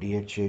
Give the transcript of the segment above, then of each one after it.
DHA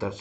10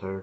4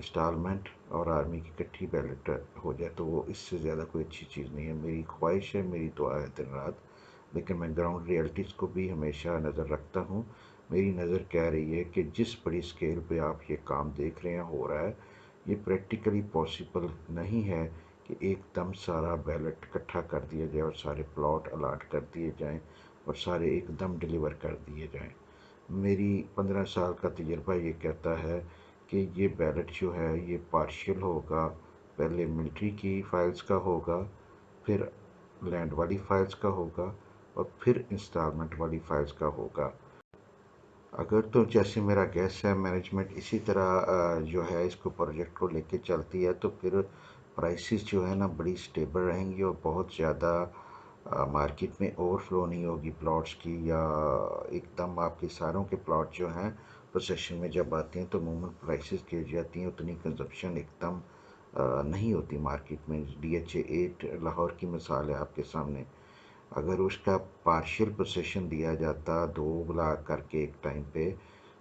instalment اور army کی کٹھی بیلٹ ہو جائے تو وہ اس سے زیادہ کوئی اچھی چیز نہیں ہے. میری خواہش ہے، میری دعا ہے دن رات، لیکن میں گراؤنڈ ریئلٹیز کو بھی ہمیشہ نظر رکھتا ہوں. میری نظر کہہ رہی ہے کہ جس بڑی اسکیل پہ آپ یہ کام دیکھ رہے ہیں ہو رہا ہے، یہ پریکٹیکلی پاسبل نہیں ہے کہ ایک دم سارا بیلٹ اکٹھا کر دیا جائے اور سارے پلاٹ الاٹ کر دیے جائیں اور سارے ایک دم ڈلیور کر دیے جائیں. میری 15 سال کا تجربہ یہ کہتا ہے کہ یہ بیلٹ جو ہے یہ پارشل ہوگا. پہلے ملٹری کی فائلز کا ہوگا، پھر لینڈ والی فائلز کا ہوگا، اور پھر انسٹالمنٹ والی فائلز کا ہوگا. اگر تو جیسے میرا گیس ہے مینجمنٹ اسی طرح جو ہے اس کو پروجیکٹ کو لے کے چلتی ہے، تو پھر پرائسز جو ہے نا بڑی سٹیبل رہیں گی اور بہت زیادہ مارکیٹ میں اوور فلو نہیں ہوگی پلاٹس کی، یا ایک دم آپ کے ساروں کے پلاٹ جو ہیں پوسیشن میں جب آتے ہیں تو عموماً پرائسز گر جاتی ہیں، اتنی کنزپشن ایک دم نہیں ہوتی مارکیٹ میں. DHA 8 لاہور کی مثال ہے آپ کے سامنے. اگر اس کا پارشل پوسیشن دیا جاتا 2 لاکھ کر کے ایک ٹائم پہ،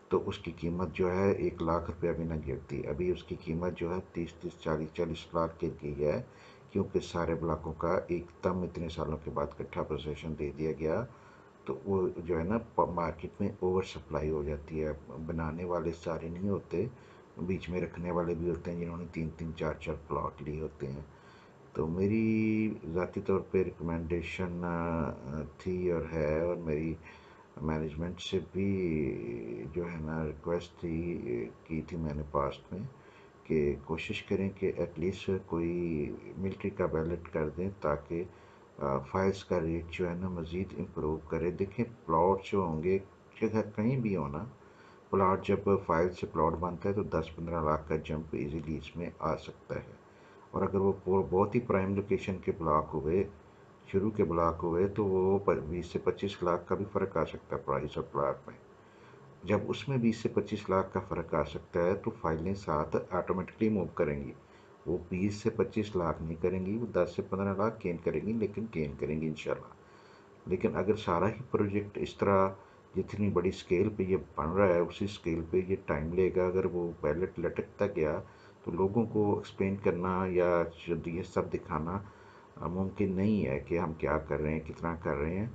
تو اس کی قیمت جو ہے 1 لاکھ روپیہ بھی نہ گرتی. ابھی اس کی قیمت جو ہے 30 40 گر گئی ہے، کیونکہ سارے بلاکوں کا ایک دم اتنے سالوں کے بعد کٹھا پوزیشن دے دیا گیا. تو وہ جو ہے نا مارکیٹ میں اوور سپلائی ہو جاتی ہے. بنانے والے سارے نہیں ہوتے، بیچ میں رکھنے والے بھی ہوتے ہیں جنہوں نے 3 3 4 4 پلاٹ لیے ہوتے ہیں. تو میری ذاتی طور پہ ریکمنڈیشن تھی اور ہے، اور میری مینجمنٹ سے بھی جو ہے نا ریکویسٹ تھی کی تھی میں نے پاسٹ میں، کہ کوشش کریں کہ ایٹ لیسٹ کوئی ملٹری کا بیلٹ کر دیں تاکہ فائلز کا ریٹ جو ہے نا مزید امپروو کرے. دیکھیں پلاٹ جو ہوں گے جگہ کہیں بھی ہونا، پلاٹ جب فائل سے پلاٹ بنتا ہے تو 10 15 لاکھ کا جمپ ایزیلی اس میں آ سکتا ہے. اور اگر وہ بہت ہی پرائم لوکیشن کے بلاک ہوئے، شروع کے بلاک ہوئے، تو وہ 20 سے 25 لاکھ کا بھی فرق آ سکتا ہے پرائز اور پلاٹ میں. جب اس میں 20 سے 25 لاکھ کا فرق آ سکتا ہے تو فائلیں ساتھ آٹومیٹکلی موو کریں گی. وہ 20 سے 25 لاکھ نہیں کریں گی، وہ 10 سے 15 لاکھ گین کریں گی، لیکن گین کریں گی انشاءاللہ. لیکن اگر سارا ہی پروجیکٹ اس طرح جتنی بڑی سکیل پہ یہ بن رہا ہے اسی سکیل پہ یہ ٹائم لے گا. اگر وہ بیلٹ لٹکتا گیا تو لوگوں کو ایکسپلین کرنا یا یہ سب دکھانا ممکن نہیں ہے کہ ہم کیا کر رہے ہیں، کتنا کر رہے ہیں.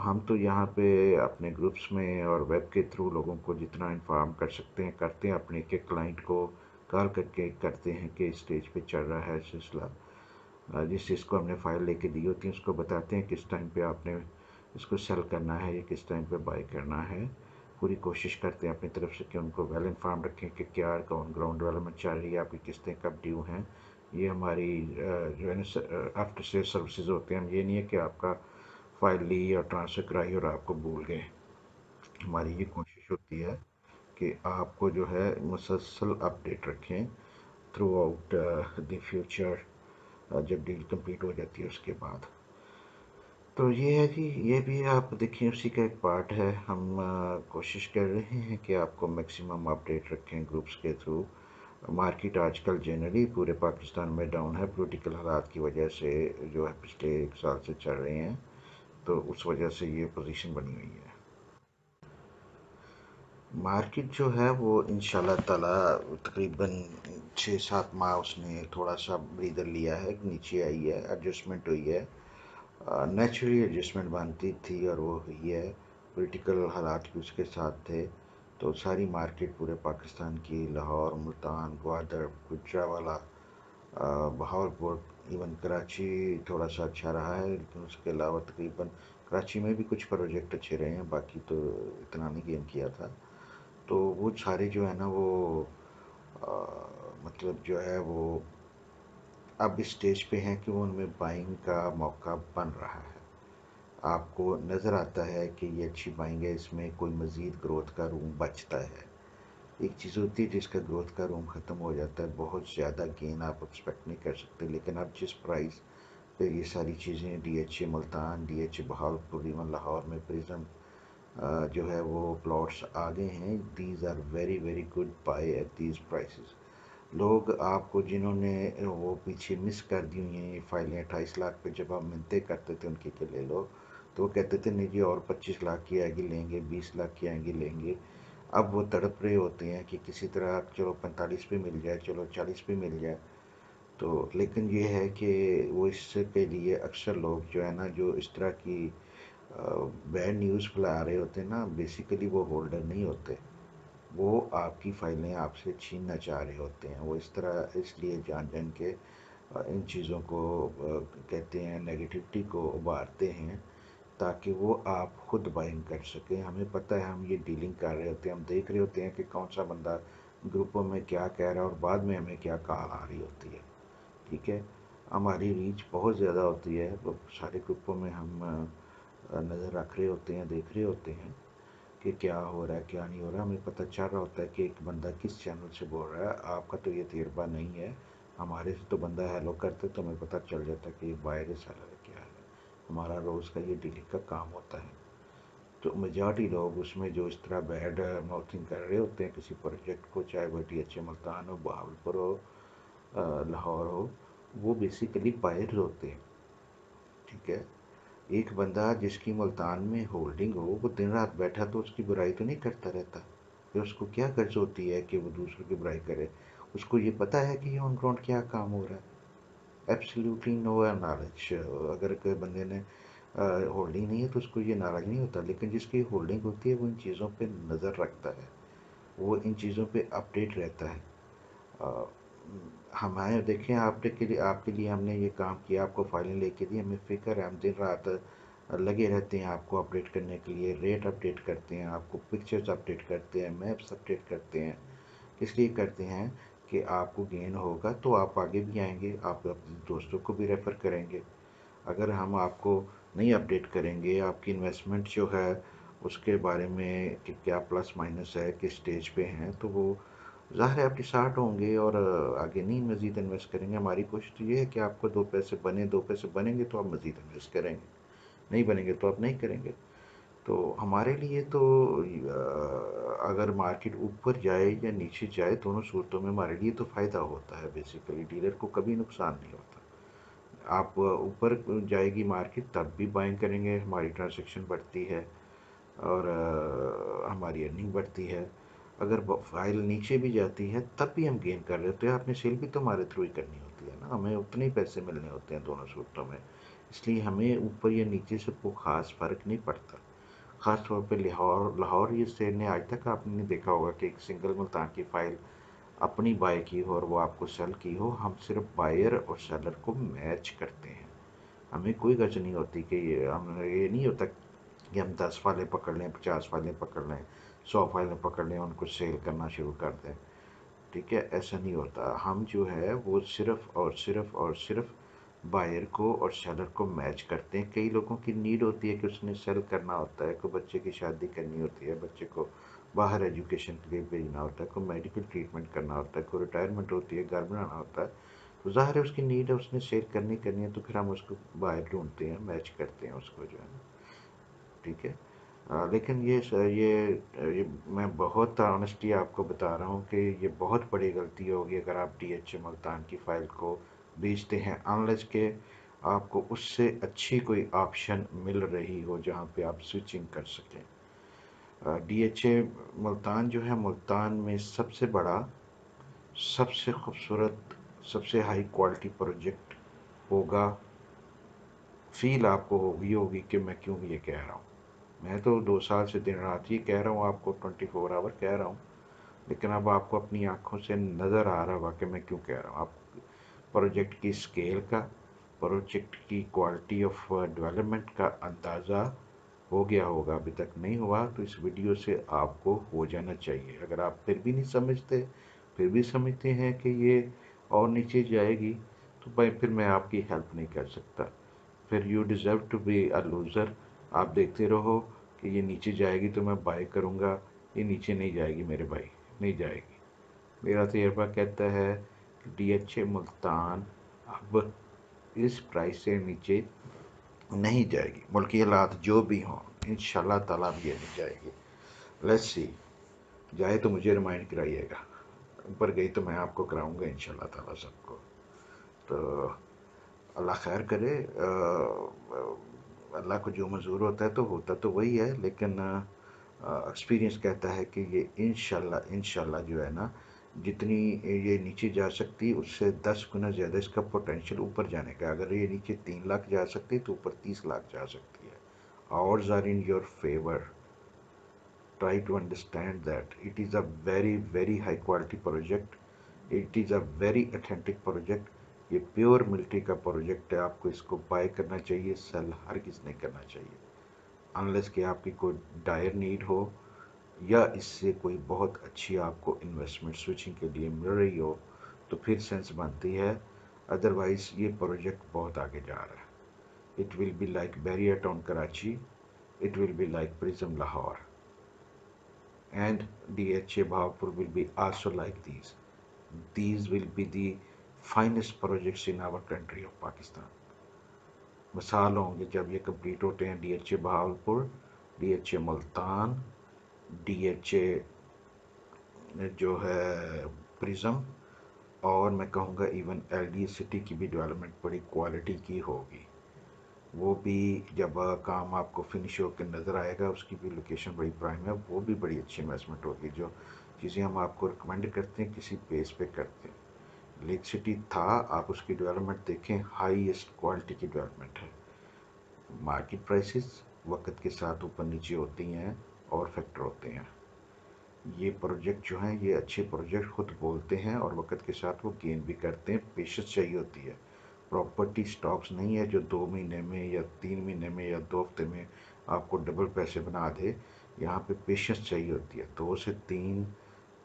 ہم تو یہاں پہ اپنے گروپس میں اور ویب کے تھرو لوگوں کو جتنا انفارم کر سکتے ہیں کرتے ہیں. اپنے ایک کلائنٹ کو کال کر کے کرتے ہیں کہ اسٹیج پہ چل رہا ہے سلسلہ. جس چیز کو ہم نے فائل لے کے دی ہوتی ہے اس کو بتاتے ہیں کس ٹائم پہ آپ نے اس کو سیل کرنا ہے یا کس ٹائم پہ بائی کرنا ہے. پوری کوشش کرتے ہیں اپنی طرف سے کہ ان کو ویل انفارم رکھیں کہ کیا گراؤنڈ ڈیولپمنٹ چل رہی ہے، آپ کی قسطیں کب ڈیو ہیں. یہ ہماری جو ہے نا آفٹر سیل سروسز ہوتے ہیں. ہم یہ نہیں ہے کہ آپ کا فائل لی اور ٹرانسفر کرائی اور آپ کو بھول گئے. ہماری یہ کوشش ہوتی ہے کہ آپ کو جو ہے مسلسل اپڈیٹ رکھیں تھرو آؤٹ دی فیوچر، جب ڈیل کمپلیٹ ہو جاتی ہے اس کے بعد. تو یہ ہے جی، یہ بھی آپ دیکھیں اسی کا ایک پارٹ ہے. ہم کوشش کر رہے ہیں کہ آپ کو میکسیمم اپڈیٹ رکھیں گروپس کے تھرو. مارکیٹ آج کل جنرلی پورے پاکستان میں ڈاؤن ہے، پولیٹیکل حالات کی وجہ سے جو ہے پچھلے 1 سال سے چل رہے ہیں، تو اس وجہ سے یہ پوزیشن بنی ہوئی ہے. مارکیٹ جو ہے وہ انشاءاللہ تعالی تقریباً 6 7 ماہ اس نے تھوڑا سا بریدر لیا ہے، نیچے آئی ہے، ایڈجسٹمنٹ ہوئی ہے. نیچرلی ایڈجسٹمنٹ بنتی تھی اور وہ ہوئی ہے. پولیٹیکل حالات بھی اس کے ساتھ تھے، تو ساری مارکیٹ پورے پاکستان کی، لاہور، ملتان، گوادر، گجرانوالہ، بہاولپور، ایون کراچی تھوڑا سا اچھا رہا ہے. لیکن اس کے علاوہ تقریباً کراچی میں بھی کچھ پروجیکٹ اچھے رہے ہیں، باقی تو اتنا نہیں گین کیا تھا. تو وہ سارے جو ہے نا وہ مطلب جو ہے وہ اب اس اسٹیج پہ ہیں کہ وہ ان میں بائنگ کا موقع بن رہا ہے. آپ کو نظر آتا ہے کہ یہ اچھی بائنگ ہے، اس میں کوئی مزید گروتھ کا روم بچتا ہے. ایک چیز ہوتی ہے جس کا گروتھ کا روم ختم ہو جاتا ہے، بہت زیادہ گین آپ ایکسپیکٹ نہیں کر سکتے. لیکن اب جس پرائز پہ یہ ساری چیزیں DHA Multan, DHA Bahawalpur, even Lahore میں پرزم جو ہے وہ پلاٹس آگے ہیں. These are very very good buy at these prices. لوگ آپ کو جنہوں نے وہ پیچھے مس کر دی ہوئی ہیں یہ فائلیں 28 لاکھ پہ جب ہم منتیں کرتے تھے ان کی کہ لے لو، تو وہ کہتے تھے نہیں جی اور 25 لاکھ کی آئے گی لیں گے، 20 لاکھ کی آئے گی لیں گے. اب وہ تڑپ رہے ہوتے ہیں کہ کسی طرح چلو 45 پہ مل جائے، چلو 40 پہ مل جائے. تو لیکن یہ ہے کہ وہ اس کے لیے اکثر لوگ جو ہے نا، جو اس طرح کی بیڈ نیوز پھیلا رہے ہوتے ہیں نا، بیسیکلی وہ ہولڈر نہیں ہوتے. وہ آپ کی فائلیں آپ سے چھیننا چاہ رہے ہوتے ہیں. وہ اس طرح اس لیے جان جان کے ان چیزوں کو کہتے ہیں نیگیٹیوٹی کو ابھارتے ہیں تاکہ وہ آپ خود بائنگ کر سکیں. ہمیں پتہ ہے ہم یہ ڈیلنگ کر رہے ہوتے ہیں، ہم دیکھ رہے ہوتے ہیں کہ کون سا بندہ گروپوں میں کیا کہہ رہا ہے اور بعد میں ہمیں کیا کال آ رہی ہوتی ہے. ٹھیک ہے، ہماری ریچ بہت زیادہ ہوتی ہے. سارے گروپوں میں ہم نظر رکھ رہے ہوتے ہیں، دیکھ رہے ہوتے ہیں کہ کیا ہو رہا ہے کیا نہیں ہو رہا. ہمیں پتہ چل رہا ہوتا ہے کہ ایک بندہ کس چینل سے بول رہا ہے. آپ کا تو یہ تجربہ نہیں ہے، ہمارے سے تو بندہ ہیلو کرتے تو ہمیں پتہ چل جاتا ہے کہ یہ بائر سیلر کیا ہے. ہمارا روز کا یہ ڈیلنگ کا کام ہوتا ہے. تو میجارٹی لوگ اس میں جو اس طرح بیڈ ماؤتھنگ کر رہے ہوتے ہیں کسی پروجیکٹ کو، چاہے وہ ڈی ایچ اے ملتان ہو، بہاولپور ہو، لاہور ہو، وہ بیسیکلی بائر ہوتے ہیں. ٹھیک ہے، ایک بندہ جس کی ملتان میں ہولڈنگ ہو، وہ دن رات بیٹھا تو اس کی برائی تو نہیں کرتا رہتا. پھر اس کو کیا غرض ہوتی ہے کہ وہ دوسروں کی برائی کرے؟ اس کو یہ پتہ ہے کہ یہ آن گراؤنڈ کیا کام ہو رہا ہے. Absolutely no knowledge. اگر کوئی بندے نے ہولڈنگ نہیں ہے تو اس کو یہ نالج نہیں ہوتا، لیکن جس کی ہولڈنگ ہوتی ہے وہ ان چیزوں پہ نظر رکھتا ہے، وہ ان چیزوں پہ اپڈیٹ رہتا ہے. ہمارے دیکھیں آپ کے لیے ہم نے یہ کام کیا، آپ کو فائلیں لے کے دی، ہمیں فکر ہے، ہم دن رات لگے رہتے ہیں آپ کو اپڈیٹ کرنے کے لیے. ریٹ اپڈیٹ کرتے ہیں، آپ کو پکچرز اپڈیٹ کرتے ہیں، میپس اپڈیٹ کرتے ہیں. اس لیے کرتے ہیں کہ آپ کو گین ہوگا تو آپ آگے بھی آئیں گے، آپ اپنے دوستوں کو بھی ریفر کریں گے. اگر ہم آپ کو نہیں اپڈیٹ کریں گے، آپ کی انویسٹمنٹ جو ہے اس کے بارے میں کہ کیا پلس مائنس ہے، کس سٹیج پہ ہیں، تو وہ ظاہر ہے آپ ڈسارٹ ہوں گے اور آگے نہیں مزید انویسٹ کریں گے. ہماری کوشش تو یہ ہے کہ آپ کو دو پیسے بنیں گے تو آپ مزید انویسٹ کریں گے، نہیں بنیں گے تو آپ نہیں کریں گے. تو ہمارے لیے تو اگر مارکیٹ اوپر جائے یا نیچے جائے، دونوں صورتوں میں ہمارے لیے تو فائدہ ہوتا ہے. بیسیکلی ڈیلر کو کبھی نقصان نہیں ہوتا. آپ اوپر جائے گی مارکیٹ تب بھی بائنگ کریں گے، ہماری ٹرانزیکشن بڑھتی ہے اور ہماری ارننگ بڑھتی ہے. اگر فائل نیچے بھی جاتی ہے تب بھی ہم گین کر رہے ہوتے ہیں. آپ نے سیل بھی تو ہمارے تھرو ہی کرنی ہوتی ہے نا، ہمیں اتنے ہی پیسے ملنے ہوتے ہیں دونوں صورتوں میں. اس لیے ہمیں اوپر یا نیچے سے کوئی خاص فرق نہیں پڑتا. خاص طور پہ لاہور یہ سیل نے آج تک آپ نے دیکھا ہوگا کہ ایک سنگل ملتان کی فائل اپنی بائی کی ہو اور وہ آپ کو سیل کی ہو، ہم صرف بائر اور سیلر کو میچ کرتے ہیں. ہمیں کوئی غرض نہیں ہوتی کہ یہ نہیں ہوتا کہ ہم 10 فائلیں پکڑ لیں، 50 فائلیں پکڑ لیں، 100 فائلیں پکڑ لیں، ان کو سیل کرنا شروع کر دیں. ٹھیک ہے، ایسا نہیں ہوتا. ہم جو ہے وہ صرف بائر کو اور سیلر کو میچ کرتے ہیں. کئی لوگوں کی نیڈ ہوتی ہے کہ اس نے سیل کرنا ہوتا ہے، کوئی بچے کی شادی کرنی ہوتی ہے، بچے کو باہر ایجوکیشن کے لیے بھیجنا ہوتا ہے، کوئی میڈیکل ٹریٹمنٹ کرنا ہوتا ہے، کوئی ریٹائرمنٹ ہوتی ہے، گھر بنانا ہوتا ہے. تو ظاہر ہے اس کی نیڈ ہے، اس نے سیل کرنی ہے تو پھر ہم اس کو باہر ڈھونڈتے ہیں، میچ کرتے ہیں اس کو جو ہے نا. ٹھیک ہے. لیکن یہ میں بہت آنیسٹی آپ کو بتا رہا ہوں کہ یہ بہت بڑی غلطی ہوگی اگر آپ ڈی ایچ اے ملتان کی فائل کو بیچتے ہیں، انلیس کہ آپ کو اس سے اچھی کوئی آپشن مل رہی ہو جہاں پہ آپ سوئچنگ کر سکیں. ڈی ایچ اے ملتان جو ہے، ملتان میں سب سے بڑا، سب سے خوبصورت، سب سے ہائی کوالٹی پروجیکٹ ہوگا. فیل آپ کو ہوگی کہ میں کیوں یہ کہہ رہا ہوں. میں تو 2 سال سے دن رات یہ کہہ رہا ہوں آپ کو، 24 آور کہہ رہا ہوں، لیکن اب آپ کو اپنی آنکھوں سے نظر آ رہا ہوگا کہ میں کیوں کہہ رہا ہوں. آپ پروجیکٹ کی سکیل کا، پروجیکٹ کی کوالٹی آف ڈیولپمنٹ کا اندازہ ہو گیا ہوگا. ابھی تک نہیں ہوا تو اس ویڈیو سے آپ کو ہو جانا چاہیے. اگر آپ پھر بھی نہیں سمجھتے، پھر بھی سمجھتے ہیں کہ یہ اور نیچے جائے گی، تو بھائی پھر میں آپ کی ہیلپ نہیں کر سکتا. پھر you deserve to be a loser. آپ دیکھتے رہو کہ یہ نیچے جائے گی تو میں بائی کروں گا، یہ نیچے نہیں جائے گی میرے بھائی، نہیں جائے گی. میرا تجربہ کہتا ہے کہ ڈی ایچ اے ملتان اب اس پرائس سے نیچے نہیں جائے گی. ملکی حالات جو بھی ہوں، انشاءاللہ تعالیٰ بھی یہ نہیں جائے گی. Let's see. جائے تو مجھے ریمائنڈ کرائیے گا، اوپر گئی تو میں آپ کو کراؤں گا انشاءاللہ تعالیٰ سب کو. تو اللہ خیر کرے. اللہ کو جو منظور ہوتا ہے تو ہوتا تو وہی ہے، لیکن ایکسپیرینس کہتا ہے کہ یہ انشاءاللہ جو ہے نا، جتنی یہ نیچے جا سکتی اس سے 10 گنا زیادہ اس کا پوٹینشیل اوپر جانے کا. اگر یہ نیچے 3 لاکھ جا سکتی تو اوپر 30 لاکھ جا سکتی ہے. Odds are in your favor. Try to understand that it is a very high quality project. It is a very authentic project. یہ پیور ملٹری کا پروجیکٹ ہے. آپ کو اس کو بائی کرنا چاہیے، سیل ہرگز نہیں کرنا چاہیے انلیس کہ آپ کی کوئی ڈائر نیڈ ہو یا اس سے کوئی بہت اچھی آپ کو انویسٹمنٹ سوئچنگ کے لیے مل رہی ہو تو پھر سینس بنتی ہے. ادروائز یہ پروجیکٹ بہت آگے جا رہا ہے. It will be like Bahria town Karachi. It will be like Prism Lahore, and DHA Bhaupur will be also like these. These will be the finest projects in our country of Pakistan. مثال ہوں گے جب یہ کمپلیٹ ہوتے ہیں. D H A Bahawalpur, D H A Multan, D H A جو ہے پرزم، اور میں کہوں گا ایون ایل ڈی سٹی کی بھی ڈیولپمنٹ بڑی کوالٹی کی ہوگی. وہ بھی جب کام آپ کو فنش ہو کے نظر آئے گا، اس کی بھی لوکیشن بڑی پرائم ہے، وہ بھی بڑی اچھی انویسٹمنٹ ہوگی. جو چیزیں ہم آپ کو ریکمینڈ کرتے ہیں کسی بیس پہ کرتے ہیں. لیک سٹی تھا، آپ اس کی ڈیولپمنٹ دیکھیں، ہائیسٹ کوالٹی کی ڈیولپمنٹ ہے. مارکیٹ پرائسز وقت کے ساتھ اوپر نیچے ہوتی ہیں اور فیکٹر ہوتے ہیں. یہ پروجیکٹ جو ہیں، یہ اچھے پروجیکٹ خود بولتے ہیں اور وقت کے ساتھ وہ گین بھی کرتے ہیں. پیشنس چاہیے ہوتی ہے. پراپرٹی سٹاکس نہیں ہے جو 2 مہینے میں یا 3 مہینے میں یا 2 ہفتے میں آپ کو ڈبل پیسے بنا دے. یہاں پہ پیشنس چاہیے ہوتی ہے. 2 سے 3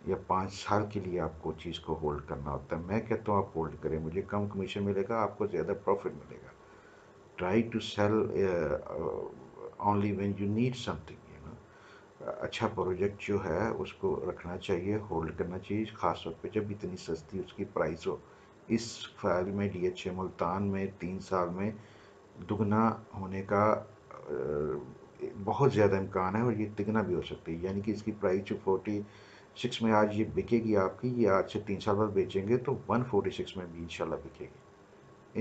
یا 5 سال کے لیے آپ کو چیز کو ہولڈ کرنا ہوتا ہے. میں کہتا ہوں آپ ہولڈ کریں، مجھے کم کمیشن ملے گا، آپ کو زیادہ پروفٹ ملے گا. Try to sell only when you need something. اچھا پروجیکٹ جو ہے اس کو رکھنا چاہیے، ہولڈ کرنا چاہیے، خاص طور پہ جب اتنی سستی اس کی پرائس ہو. اس فائل میں ڈی ایچ اے ملتان میں 3 سال میں دگنا ہونے کا بہت زیادہ امکان ہے، اور یہ تگنا بھی ہو سکتی ہے. یعنی کہ اس کی پرائس جو 46 میں آج یہ بکے گی آپ کی، یہ آج سے 3 سال بعد بیچیں گے تو 146 میں بھی انشاءاللہ بکے گی.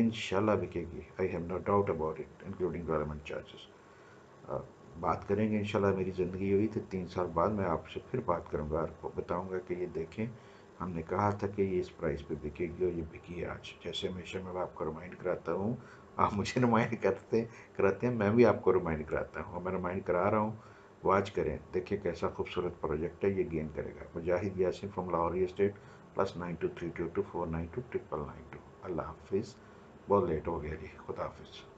انشاءاللہ بکے گی. I have no doubt about it including development charges. بات کریں گے انشاءاللہ. میری زندگی ہوئی تو 3 سال بعد میں آپ سے پھر بات کروں گا اور بتاؤں گا کہ یہ دیکھیں ہم نے کہا تھا کہ یہ اس پرائس پہ بکے گی اور یہ بکی ہے آج. جیسے ہمیشہ میں آپ کو ریمائنڈ کراتا ہوں، آپ مجھے ریمائنڈ کراتے ہیں، میں بھی آپ کو ریمائنڈ کراتا ہوں، اور میں ریمائنڈ کرا رہا ہوں. واچ کریں، دیکھیں کیسا خوبصورت پروجیکٹ ہے، یہ گین کرے گا. مجاہد یاسین فرام لاہور اسٹیٹ. +923224929992. اللہ حافظ. بہت لیٹ ہو گیا جی. خدا حافظ.